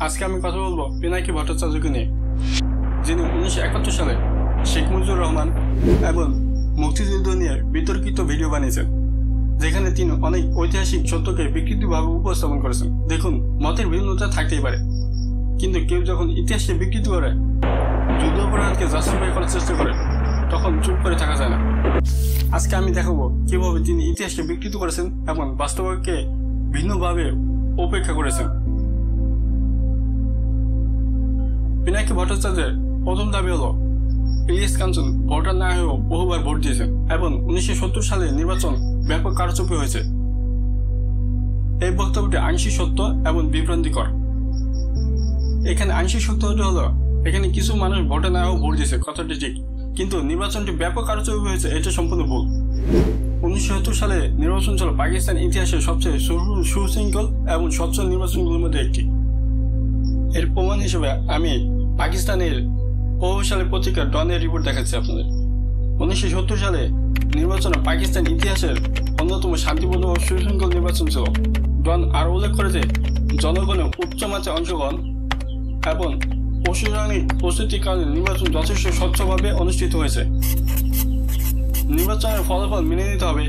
আজকে আমি কথা বলবো পিনাকি ভট্টাচার্যকে নিয়ে, যিনি 1971 সালে শেখ মুজিবুর রহমান এবং মুক্তিযুদ্ধ নিয়ে বিতর্কিত ভিডিও বানিয়েছেন, যেখানে তিনি অনেক ঐতিহাসিক সত্যকে বিকৃতভাবে উপস্থাপন করেছেন। দেখুন, মতের বিভিন্নতা থাকতেই পারে, কিন্তু কেউ যখন ইতিহাসকে বিকৃত করে, যুদ্ধাপরাধকে জাস্টিফাই করার চেষ্টা করে, তখন চুপ করে থাকা যায় না। আজকে আমি দেখাবো কিভাবে তিনি ইতিহাসকে বিকৃত করেছেন এবং বাস্তবকে ভিন্নভাবে উপেক্ষা করেছেন। পিনাকি ভট্টাচার্যের প্রথম দাবি হল ইলিয়াস কাঞ্চন ভোটার না হয়েও বহুবার ভোট দিয়েছেন এবং 1970 সালে নির্বাচন ব্যাপক কারচুপি হয়েছে। এই বক্তব্যটি আংশিক সত্য এবং বিভ্রান্তিকর। এখানে আংশিক সত্যটি হলো এখানে কিছু মানুষ ভোটার না হয়েও ভোট দিয়েছে, কথাটি ঠিক, কিন্তু নির্বাচনটি ব্যাপক কারচুপি হয়েছে, এটা সম্পূর্ণ ভুল। 1970 সালে নির্বাচন ছিল পাকিস্তান ইতিহাসের সবচেয়ে সুশৃঙ্খল এবং স্বচ্ছ নির্বাচনগুলোর মধ্যে একটি। এর প্রমাণ হিসেবে আমি পাকিস্তানের প্রভাবশালী পত্রিকা ডনের রিপোর্ট দেখাচ্ছি আপনাদের। 1970 সালে নির্বাচনে পাকিস্তান ইতিহাসের অন্যতম শান্তিপূর্ণ ও সুশৃঙ্খল নির্বাচন ছিল। ডন আরো উল্লেখ করে যে জনগণের উচ্চমাত্রায় অংশগ্রহণ এবং প্রশাসনিক প্রস্তুতির কারণে নির্বাচন যথেষ্ট স্বচ্ছভাবে অনুষ্ঠিত হয়েছে। নির্বাচনের ফলাফল মেনে নিতে হবে,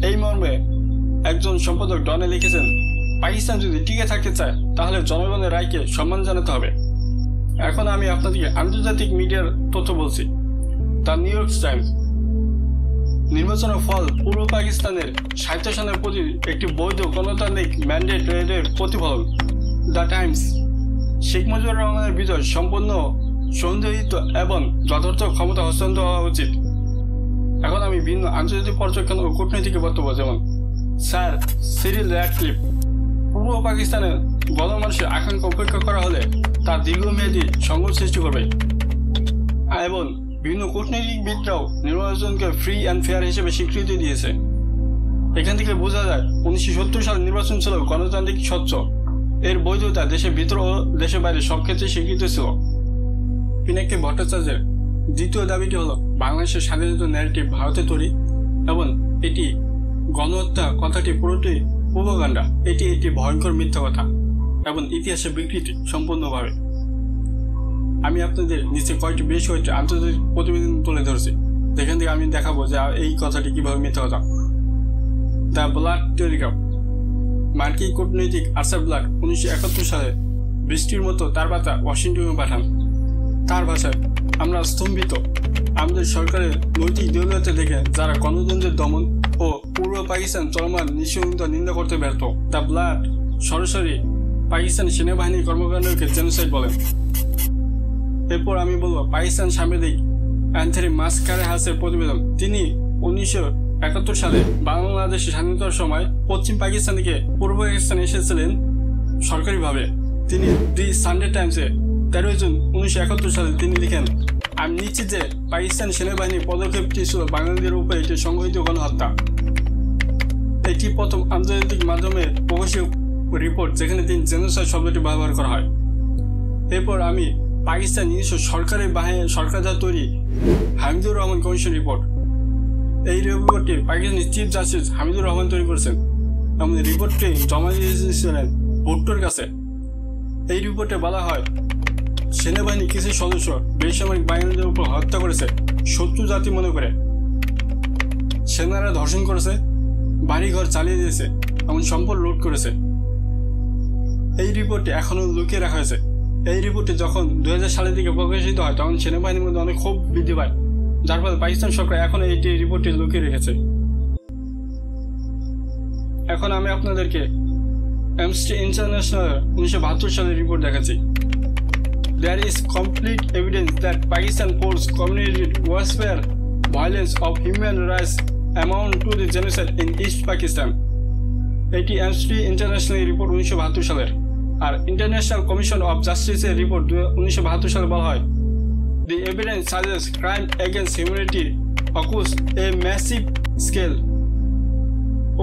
এই মর্মে একজন সম্পাদক ডনে লিখেছেন, পাকিস্তান যদি টিকে থাকতে চায় তাহলে জনগণের রায়কে সম্মান জানাতে হবে। এখন আমি আপনাদেরকে আন্তর্জাতিক মিডিয়ার তথ্য বলছি। দ্য নিউ ইয়র্ক টাইমস, নির্বাচনের ফল পূর্ব পাকিস্তানের স্বায়ত্তশাসনের প্রতি একটি বৈধ গণতান্ত্রিক ম্যান্ডেটের প্রতিফলন। দ্য টাইমস, শেখ মুজিবুর রহমানের বিজয় সম্পূর্ণ সন্দেহিত এবং যথার্থ ক্ষমতা হস্তান্তর হওয়া উচিত। এখন আমি ভিন্ন আন্তর্জাতিক পর্যবেক্ষণ ও কূটনৈতিক বক্তব্য, যেমন স্যার সিরিল র্যাডক্লিফ, পূর্ব পাকিস্তানের গণমানুষের আকাঙ্ক্ষা উপেক্ষা করা হলে তা দীর্ঘমেয়াদী সংঘাত সৃষ্টি করবে, এবং বিভিন্ন কূটনীতিবিদরাও নির্বাচনকে ফ্রি অ্যান্ড ফেয়ার হিসেবে স্বীকৃতি দিয়েছে। এখান থেকে বোঝা যায় 1970 সালের নির্বাচন ছিল গণতান্ত্রিক, স্বচ্ছ। এর বৈধতা দেশের ভিতর ও দেশের বাইরে সব ক্ষেত্রে স্বীকৃত ছিল। পিনাকি ভট্টাচার্যের দ্বিতীয় দাবিটি হল বাংলাদেশের স্বাধীনতা ন্যারেটিভ ভারতে তৈরি এবং এটি গণহত্যা কথাটি পুরোটি প্রোপাগান্ডা। এটি একটি ভয়ঙ্কর মিথ্যা কথা এবং ইতিহাসের বিকৃতি সম্পূর্ণভাবে। আমি আপনাদের নিচে বেশ কয়েকটি আন্তর্জাতিক প্রতিবেদন তুলে ধরেছি, যেখান থেকে আমি দেখাবো যে এই কথাটি কিভাবে মিথ্যা কথা। দ্য ব্লাড টেলিগ্রাফ, মার্কিন কূটনৈতিক আর্চার ব্লাড 1971 সালে বৃষ্টির মতো তার বার্তা ওয়াশিংটনে পাঠান। তার ভাষায়, আমরা স্তম্ভিত আমাদের সরকারের নৈতিক দেউলিয়াতে দেখে যারা গণতন্ত্রের দমন ও পূর্ব পাকিস্তান চলমান নিঃসঙ্গতা নিন্দা করতে ব্যর্থ। দ্য ব্লাড সরাসরি পাকিস্তান সেনাবাহিনীর কর্মকাণ্ডকে জেনোসাইড বলেন। এরপর আমি বলবো পাকিস্তান সাংবাদিক অ্যান্থনি মাসকারেহাসের প্রতিবেদন। তিনি 1971 সালে বাংলাদেশের স্বাধীনতার সময় পশ্চিম পাকিস্তান থেকে পূর্ব পাকিস্তানে এসেছিলেন সরকারিভাবে। তিনি দি সানডে টাইমসে 13 জুন 1971 সালে তিনি লিখেন, আমি নিশ্চিত যে পাকিস্তান সেনাবাহিনীর পদক্ষেপটি ছিল বাঙালিদের উপর একটি সংঘটিত গণহত্যা। এটি প্রথম আন্তর্জাতিক মাধ্যমে প্রকাশিত রিপোর্ট যেখানে তিনি জেনোসাইড শব্দটি ব্যবহার করা হয়। এরপর আমি পাকিস্তান নিজস্ব সরকার দ্বারা তৈরি হামিদুর রহমান কমিশন রিপোর্ট। এই রিপোর্টটি পাকিস্তানের চিফ জাস্টিস হামিদুর রহমান তৈরি করেছেন এবং রিপোর্টটি জমা দিয়েছিলেন ভুট্টোর কাছে। এই রিপোর্টে বলা হয়, সেনাবাহিনী কিছু সদস্য বেসামরিক বাহিনীদের উপর হত্যা করেছে শত্রু জাতি মনে করে। সেনারা ধর্ষণ করেছে, বাড়িঘর চালিয়ে দিয়েছে এবং সম্পদ লুট করেছে। এই রিপোর্টটি এখনো লুকিয়ে রাখা হয়েছে। এই রিপোর্টটি যখন 2000 সালের দিকে প্রকাশিত হয় তখন সেনাবাহিনীর মধ্যে অনেক ক্ষোভ বৃদ্ধি পায়, যার ফলে পাকিস্তান সরকার এখন এই রিপোর্টটি লুকিয়ে রেখেছে। এখন আমি আপনাদেরকে অ্যামনেস্টি ইন্টারন্যাশনাল 1972 সালের রিপোর্ট দেখাচ্ছি। There is complete evidence that Pakistan force committed warfare, violence of human rights amount to the genocide in East Pakistan. এটি অ্যামনেস্টি ইন্টারন্যাশনাল রিপোর্ট 1972 সালের। আর ইন্টারন্যাশনাল কমিশন অফ জাস্টিসের রিপোর্ট 1972 সালে বলা হয়, The evidence suggests crime against humanity occurs a massive scale.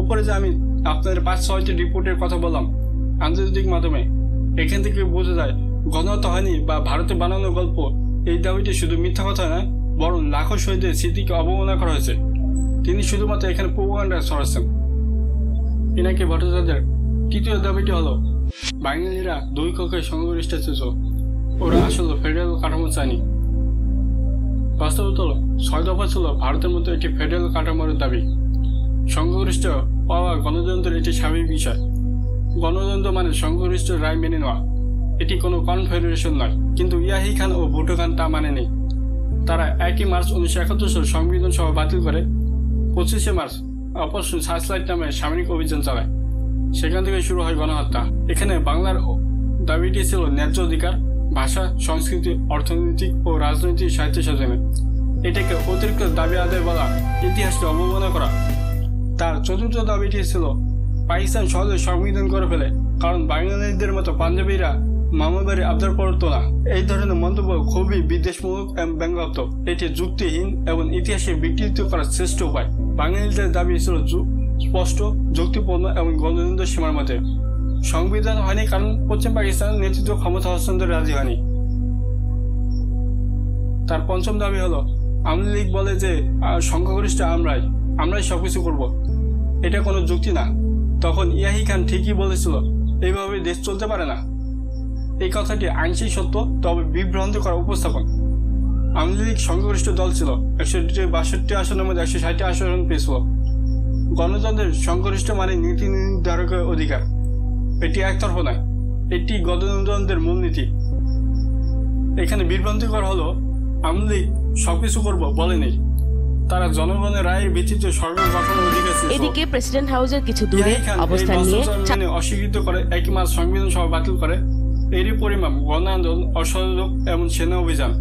উপরে যে আমি আপনাদের 5-6টি রিপোর্টের কথা বললাম আন্তর্জাতিক মাধ্যমে, এখান থেকে বোঝা যায় গণহত্যা হয়নি বা ভারতে বানানো গল্প। এই দাবিটি শুধু মিথ্যা কথা নয়, বরং লাখো শহীদের স্মৃতিকে অবমাননা করা হয়েছে। তিনি শুধুমাত্র এখানে প্রোপাগান্ডা ছড়াচ্ছেন। পিনাকি ভট্টাচার্যের তৃতীয় দাবিটি হল বাঙালিরা দুই কক্ষে সংঘর্ষ ছিল, ওরা আসলে ফেডারেল কাঠামো চায়নি। বাস্তবতা হলো 6 দফা ছিল ভারতের মতো একটি ফেডারেল কাঠামোর দাবি। সংখ্যাগরিষ্ঠ পাওয়া গণতন্ত্রের একটি স্বাভাবিক বিষয়। গণতন্ত্র মানে সংখ্যাগরিষ্ঠ রায় মেনে নেওয়া, এটি কোনো কনফেডারেশন নয়। কিন্তু ইয়াহি খান ও ভুট্টো খান তা মানেনি। তারা 1 মার্চ 1971 সালে সংবিধান সভা বাতিল করে 25 মার্চ অপারেশন সার্চলাইট নামে সামরিক অভিযান চালায়। সেখান থেকে শুরু হয় গণহত্যা। এখানে বাংলার দাবিটি ছিল ন্যায্য অধিকার, ভাষা, সংস্কৃতি, অর্থনৈতিক ও রাজনৈতিক সাহিত্য স্বাধীন। এটাকে অতিরিক্ত দাবি আদায় বলা, ইতিহাসকে অবমাননা করা। তার চতুর্থ দাবিটি ছিল পাকিস্তান সহজে সংবিধান করে ফেলে, কারণ বাঙালিদের মতো পাঞ্জাবিরা মামাবাড়ি আবদার করতো না। এই ধরনের মন্তব্য খুবই বিদ্বেষমূলক এবং ব্যঙ্গাত্মক। এটি যুক্তিহীন এবং ইতিহাসে বিকৃত করার শ্রেষ্ঠ উপায়। বাঙালিদের দাবি ছিল স্পষ্ট, যুক্তিপূর্ণ এবং গণতন্ত্র সীমার মধ্যে। সংবিধান হয়নি কারণ পশ্চিম পাকিস্তানের নেতৃত্ব ক্ষমতা হস্তান্তরে রাজি হয়নি। তার পঞ্চম দাবি হলো আওয়ামী লীগ বলে যে সংখ্যাগরিষ্ঠ আমরাই সবকিছু করব। এটা কোনো যুক্তি না। তখন ইয়াহি খান ঠিকই বলেছিল, এইভাবে দেশ চলতে পারে না। এই কথাটি আংশিক সত্য, তবে বিভ্রান্তিকর উপস্থাপন। আওয়ামী লীগ সংখ্যাগরিষ্ঠ দল ছিল, 162 আসনের মধ্যে 160 আসন পেয়েছিল। গণতন্ত্রের সংখ্যাগরিষ্ঠ মানে নীতি নির্ধারকের অধিকার। এটি একতরফা নয়, এটি গণতন্ত্রের মূলনীতি। এখানে বিভ্রান্তিকর হলো আওয়ামী লীগ সবকিছু করবো বলেনি, তারা জনগণের রায়ের ভিত্তিতে সরকার গঠনের অধিকার ছিল। এদিকে প্রেসিডেন্ট হাউসের কিছু দূরে অবস্থান নিয়ে অস্বীকৃত করে 1 মার্চ সংবিধান সভা বাতিল করে। এরই পরিমাণ গণ আন্দোলন, অসহযোগ এবং সেনা অভিযান।